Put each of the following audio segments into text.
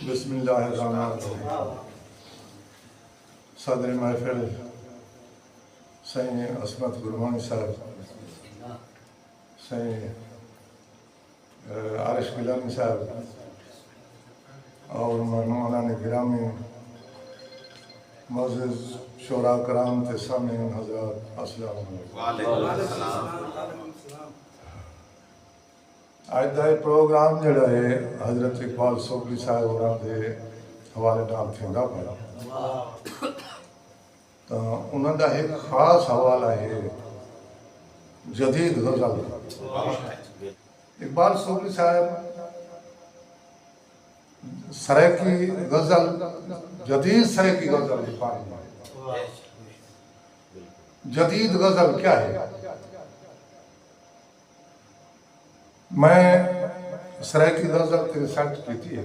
بسم اللہ الرحمن الرحیم. صدر محفل سائیں عصمت گرمانی صاحب، سائیں عارش گیلانی صاحب اور مہمانان گرامی، معزز شعراء کرام تے سامعین حضرات، السلام علیکم. آج دا پروگرام جڑا ہے حضرت اقبال سوکلی صاحب ہوراں دے حوالے نال تھیندا پیا، تو انہاں دا ایک خاص حوالہ ہے جدید غزل. اقبال سوکلی صاحب سریکی غزل، جدید سریکی غزل لکھانی ہے. جدید غزل کیا ہے؟ میں سریکی غزل تے ریسرچ کیتی ہے،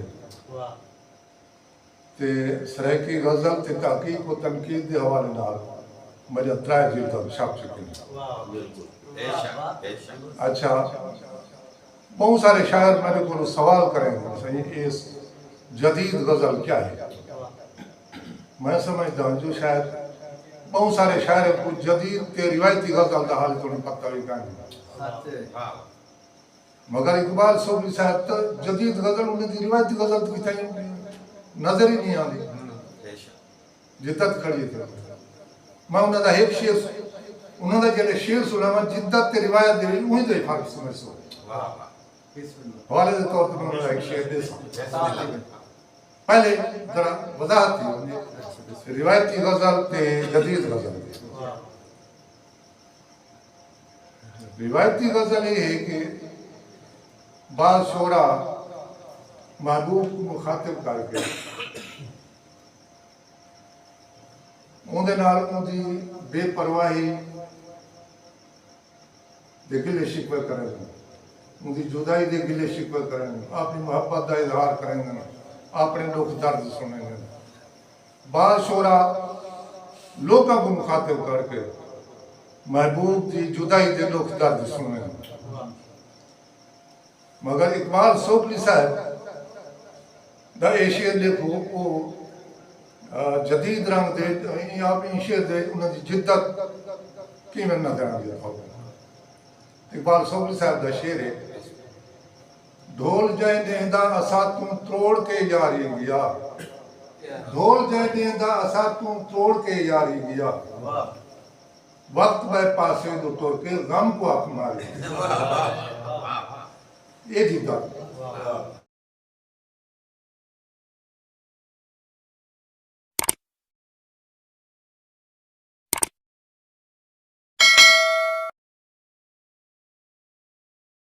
تے سریکی غزل تے تحقیق و تنقید دے حوالے نال میرے 3 جلد چھپ چکے ہیں. اچھا، بہت سارے شاعر میرے کو سوال کریں گے اس جدید غزل کیا ہے. میں سمجھتا ہوں جو شاید بہت سارے شاعر کو جدید تے روایتی غزل دا حال تو پتہ بھی کہیں، مگر اقبال سوکلی صاحب تو جدید غزل انہیں دی روایتی غزل کی تھا نظر ہی نہیں آتی جدت کھڑی تھی. میں انہوں دا ایک شیر، انہوں دا جلے شیر سنا میں جدت تے روایت دے انہیں دے فرق سمجھ سو حوالے دے طور پر انہوں دا ایک شیر دے سا. پہلے ذرا وضاحت تھی روایتی غزل تے جدید غزل. روایتی غزل یہ ہے کہ بعض شعراء محبوب کو مخاطب کر کے اندے نال اندی بے پرواہی دے گلے شکوے کریں گے، اندی جدائی دے گلے شکوے کریں گے، اپنی محبت دا اظہار کریں گے، اپنے لوگ درد سنیں گے. بعض شعراء لوگوں کو مخاطب کر کے محبوب دی جدائی دے لوگ درد سنیں گے. مگر اقبال سوکلی صاحب دا اے شعر لکھو وہ جدید رنگ دے آپ شعر دے انہوں دی جدت کی میں نظر آ گیا. اقبال سوکلی صاحب دا شعر ہے، ڈھول جائے دیندہ اسا تم توڑ کے یاری گیا، ڈھول جائے دیندہ اسا تم توڑ کے یاری گیا، وقت بے پاسے دو ٹور کے غم کو اپنا لیا. یہ جدت